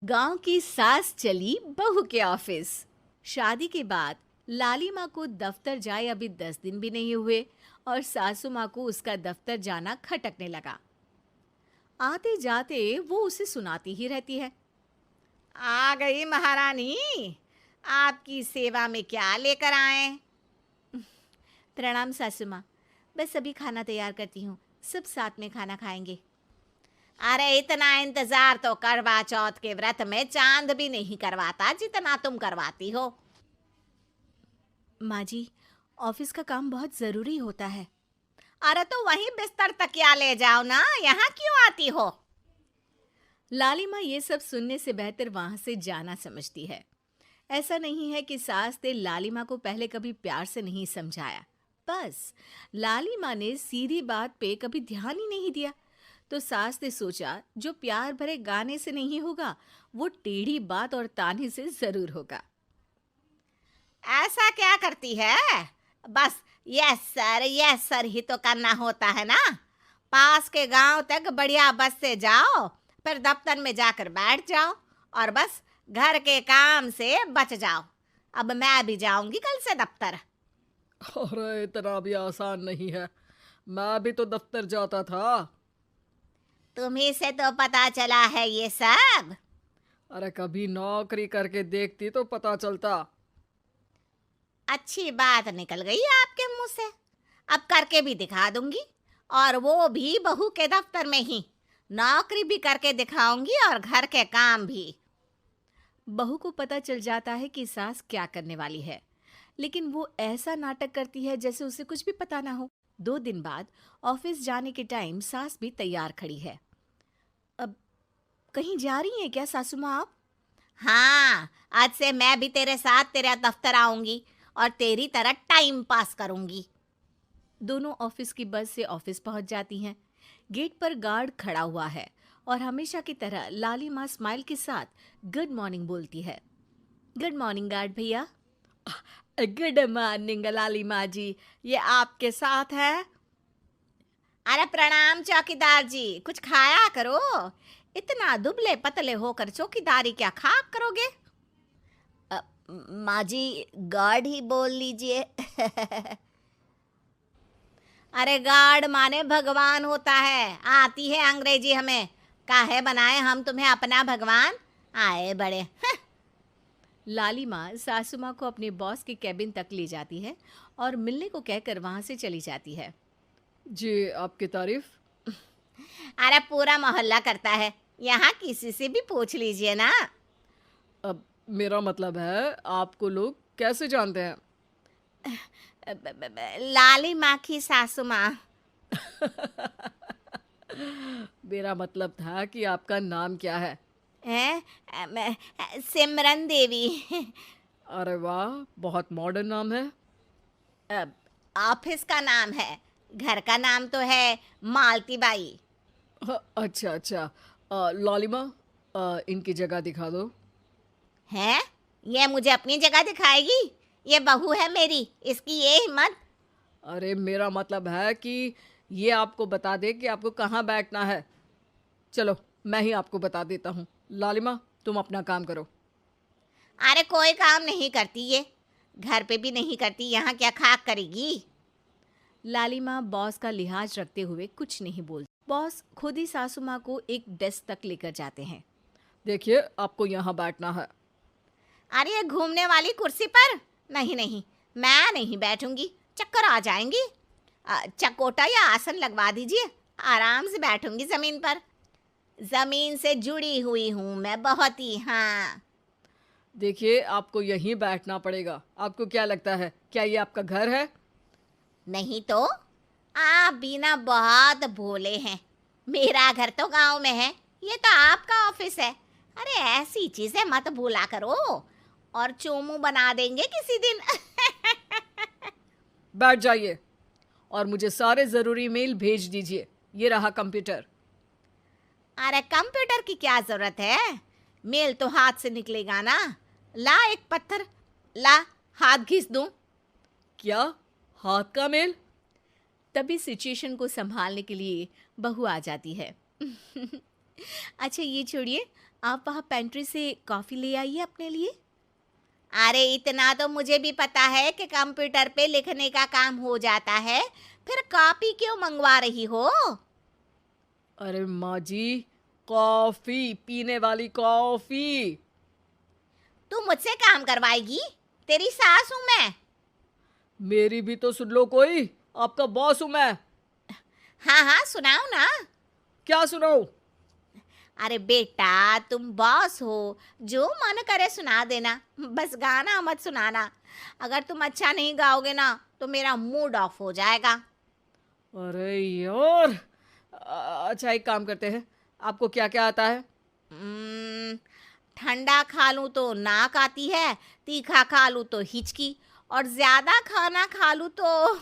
गांव की सास चली बहू के ऑफिस। शादी के बाद लाली माँ को दफ्तर जाए अभी 10 दिन भी नहीं हुए और सासू माँ को उसका दफ्तर जाना खटकने लगा। आते जाते वो उसे सुनाती ही रहती है। आ गई महारानी, आपकी सेवा में क्या लेकर आए? प्रणाम सासू माँ, बस अभी खाना तैयार करती हूँ, सब साथ में खाना खाएंगे। अरे इतना इंतजार तो करवा चौथ के व्रत में चांद भी नहीं करवाता जितना तुम करवाती हो। माँ जी, ऑफिस का काम बहुत जरूरी होता है। अरे तो वहीं बिस्तर तकिया ले जाओ ना, यहाँ क्यों आती हो? लाली माँ ये सब सुनने से बेहतर वहां से जाना समझती है। ऐसा नहीं है कि सास ने लाली माँ को पहले कभी प्यार से नहीं समझाया, बस लाली माँ ने सीधी बात पे कभी ध्यान ही नहीं दिया। तो सास ने सोचा जो प्यार भरे गाने से नहीं होगा वो टेढ़ी बात और ताने से जरूर होगा। ऐसा क्या करती है? बस यस सर ही तो करना होता है ना। पास के गांव तक बढ़िया बस से जाओ, फिर दफ्तर में जाकर बैठ जाओ और बस घर के काम से बच जाओ। अब मैं भी जाऊंगी कल से दफ्तर। अरे इतना भी आसान नहीं है। मैं भी तो दफ्तर जाता था। तुम्ही से तो पता चला है ये सब। अरे कभी नौकरी करके देखती तो पता चलता। अच्छी बात निकल गई आपके मुंह से। अब करके भी दिखा दूंगी, और वो भी बहू के दफ्तर में ही। नौकरी भी करके दिखाऊंगी और घर के काम भी। बहू को पता चल जाता है कि सास क्या करने वाली है, लेकिन वो ऐसा नाटक करती है जैसे उसे कुछ भी पता ना हो। 2 दिन बाद ऑफिस जाने के टाइम सास भी तैयार खड़ी है। अब कहीं जा रही हैं क्या सासू माँ आप? हाँ, आज से मैं भी तेरे साथ तेरे दफ्तर आऊंगी और तेरी तरह टाइम पास करूंगी। दोनों ऑफिस की बस से ऑफिस पहुंच जाती हैं। गेट पर गार्ड खड़ा हुआ है और हमेशा की तरह लाली माँ स्माइल के साथ गुड मॉर्निंग बोलती है। गुड मॉर्निंग गार्ड भैया। गुड मॉर्निंग लाली माँ जी, ये आपके साथ है? अरे प्रणाम चौकीदार जी, कुछ खाया करो। इतना दुबले पतले होकर चौकीदारी क्या खाक करोगे? माँ जी, गार्ड ही बोल लीजिए। अरे गार्ड माने भगवान होता है, आती है अंग्रेजी हमें। काहे बनाए हम तुम्हें अपना भगवान? आए बड़े। लाली माँ सासू माँ को अपने बॉस के कैबिन तक ले जाती है और मिलने को कहकर वहां से चली जाती है। जी, आपकी तारीफ। अरे पूरा मोहल्ला करता है, यहाँ किसी से भी पूछ लीजिए ना। अब मेरा मतलब है आपको लोग कैसे जानते हैं? लाली माँ की सासू माँ। मेरा मतलब था कि आपका नाम क्या है? है सिमरन देवी। अरे वाह, बहुत मॉडर्न नाम है। ऑफिस का नाम है, घर का नाम तो है मालती बाई। अच्छा अच्छा। लालिमा, इनकी जगह दिखा दो। है? ये मुझे अपनी जगह दिखाएगी? ये बहू है मेरी, इसकी ये हिम्मत। अरे मेरा मतलब है कि ये आपको बता दे कि आपको कहाँ बैठना है। चलो मैं ही आपको बता देता हूँ। लालिमा, तुम अपना काम करो। अरे कोई काम नहीं करती ये, घर पे भी नहीं करती, यहाँ क्या खाक करेगी? लाली माँ बॉस का लिहाज रखते हुए कुछ नहीं बोलती। बॉस खुद ही सासू माँ को एक डेस्क तक लेकर जाते हैं। देखिए, आपको यहाँ बैठना है। अरे ये घूमने वाली कुर्सी पर? नहीं नहीं, मैं नहीं बैठूंगी, चक्कर आ जाएंगी। चकोटा या आसन लगवा दीजिए, आराम से बैठूंगी जमीन पर। जमीन से जुड़ी हुई हूँ मैं बहुत ही। हाँ। देखिए, आपको यहीं बैठना पड़ेगा। आपको क्या लगता है, क्या ये आपका घर है? नहीं तो? आप भी ना बहुत भोले हैं। मेरा घर तो गांव में है, ये तो आपका ऑफिस है। अरे ऐसी चीजें मत भूला करो, और चोमू बना देंगे किसी दिन। बैठ जाइए और मुझे सारे ज़रूरी मेल भेज दीजिए। ये रहा कंप्यूटर। अरे कंप्यूटर की क्या जरूरत है, मेल तो हाथ से निकलेगा ना। ला एक पत्थर, ला हाथ घिस दूं। क्या? हाथ का मेल? तभी सिचुएशन को संभालने के लिए बहू आ जाती है। अच्छा ये छोड़िए, आप वहाँ पेंट्री से कॉफ़ी ले आइए अपने लिए। अरे इतना तो मुझे भी पता है कि कंप्यूटर पे लिखने का काम हो जाता है, फिर कॉपी क्यों मंगवा रही हो? अरे माँ जी, कॉफ़ी, पीने वाली कॉफ़ी। तू मुझसे काम करवाएगी? तेरी सास हूं मैं। मेरी भी तो सुन लो कोई, आपका बॉस हूँ मैं। हाँ हाँ, सुनाओ ना। क्या सुनाऊँ? अरे बेटा, तुम बॉस हो, जो मन करे सुना देना, बस गाना मत सुनाना। अगर तुम अच्छा नहीं गाओगे ना तो मेरा मूड ऑफ हो जाएगा। अरे यार, अच्छा एक काम करते हैं, आपको क्या क्या आता है? हम्म, ठंडा खा लूं तो नाक आती है, तीखा खा लूं तो हिचकी, और ज्यादा खाना खा लूं तो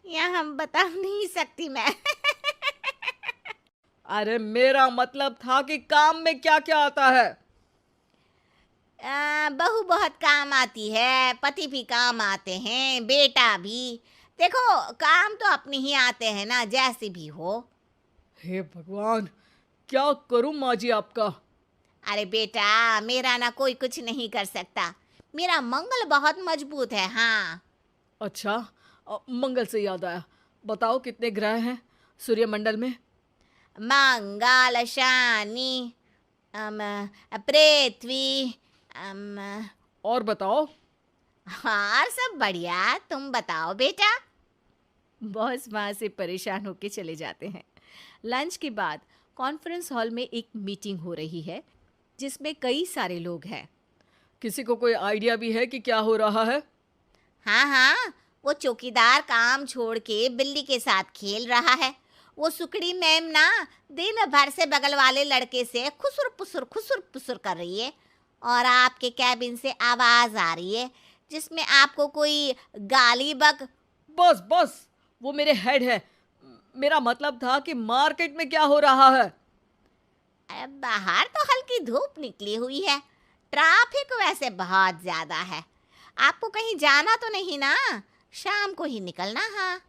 यह हम बता नहीं सकती मैं। अरे मेरा मतलब था कि काम में क्या क्या आता है। बहू बहुत काम आती है, पति भी काम आते हैं, बेटा भी। देखो, काम तो अपने ही आते हैं ना, जैसे भी हो। हे भगवान, क्या करूं माँ जी आपका। अरे बेटा, मेरा ना कोई कुछ नहीं कर सकता। मेरा मंगल बहुत मजबूत है। हाँ। अच्छा, मंगल से याद आया, बताओ कितने ग्रह हैं सूर्यमंडल में? मंगल, शनि, अम, पृथ्वी, अम, और बताओ। और सब बढ़िया। तुम बताओ बेटा। बॉस वहाँ से परेशान होके चले जाते हैं। लंच के बाद कॉन्फ्रेंस हॉल में एक मीटिंग हो रही है जिसमें कई सारे लोग हैं। किसी को कोई आइडिया भी है कि क्या हो रहा है? हाँ हाँ, वो चौकीदार काम छोड़ के बिल्ली के साथ खेल रहा है। वो सुकड़ी मैम ना दिन भर से बगल वाले लड़के से खुसुर पुसुर कर रही है, और आपके कैबिन से आवाज आ रही है जिसमें आपको कोई गाली बक। बस बस, वो मेरे हेड है। मेरा मतलब था कि मार्केट में क्या हो रहा है। अरे बाहर तो हल्की धूप निकली हुई है, ट्रैफिक वैसे बहुत ज्यादा है। आपको कहीं जाना तो नहीं ना? शाम को ही निकलना। हाँ।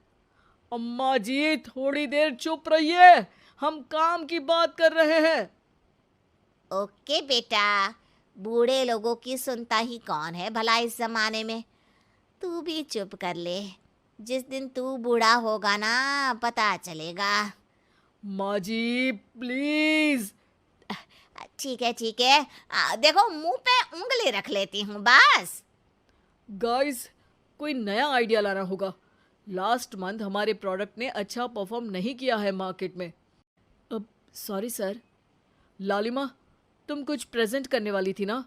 अम्मा जी थोड़ी देर चुप रहिए, हम काम की बात कर रहे हैं। ओके बेटा, बूढ़े लोगों की सुनता ही कौन है भला इस जमाने में। तू भी चुप कर ले, जिस दिन तू बूढ़ा होगा ना पता चलेगा। माँ जी प्लीज। ठीक है ठीक है, देखो मुंह पे उंगली रख लेती हूँ बस। गाइस, कोई नया आइडिया लाना होगा। लास्ट मंथ हमारे प्रोडक्ट ने अच्छा परफॉर्म नहीं किया है मार्केट में। अब सॉरी सर। लालिमा, तुम कुछ प्रेजेंट करने वाली थी ना?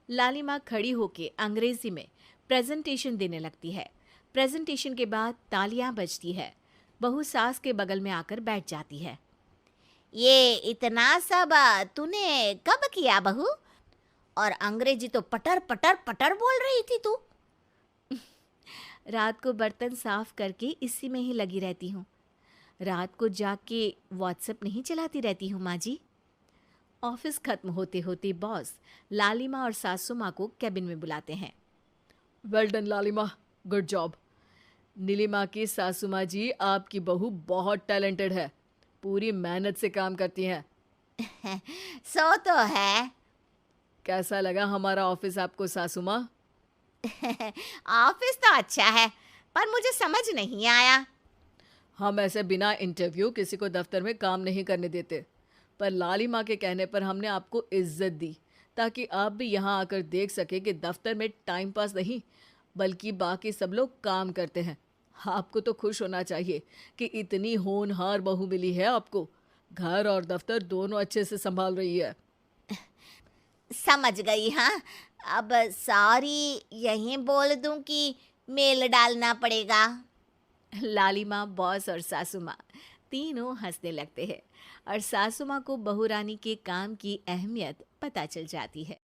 लालिमा खड़ी होके अंग्रेजी में प्रेजेंटेशन देने लगती है। प्रेजेंटेशन के बाद तालियां बजती है। बहू सास के बगल में आकर बैठ जाती है। ये इतना सब तूने कब किया बहू? और अंग्रेजी तो पटर पटर पटर बोल रही थी तू। रात को बर्तन साफ करके इसी में ही लगी रहती हूँ। रात को जाग के व्हाट्सएप नहीं चलाती रहती हूँ माँ जी। ऑफिस खत्म होते होते बॉस लालिमा और सासू माँ को कैबिन में बुलाते हैं। वेल डन लालिमा, गुड जॉब। नीलिमा की सासू माँ जी, आपकी बहू बहुत टैलेंटेड है, पूरी मेहनत से काम करती हैं। सो तो है। कैसा लगा हमारा ऑफिस आपको सासू माँ? ऑफिस तो अच्छा है, पर मुझे समझ नहीं आया। हम ऐसे बिना इंटरव्यू किसी को दफ्तर में काम नहीं करने देते, पर लालिमा के कहने पर हमने आपको इज्जत दी ताकि आप भी यहाँ आकर देख सके कि दफ्तर में टाइम पास नहीं बल्कि बाकी सब लोग काम करते हैं। आपको तो खुश होना चाहिए कि इतनी होनहार बहू मिली है आपको। घर और दफ्तर दोनों अच्छे से संभाल रही है। समझ गई। हाँ, अब सॉरी यहीं बोल दूं कि मेल डालना पड़ेगा? लालिमा, बॉस और सासू माँ तीनों हंसने लगते हैं और सासू माँ को बहू रानी के काम की अहमियत पता चल जाती है।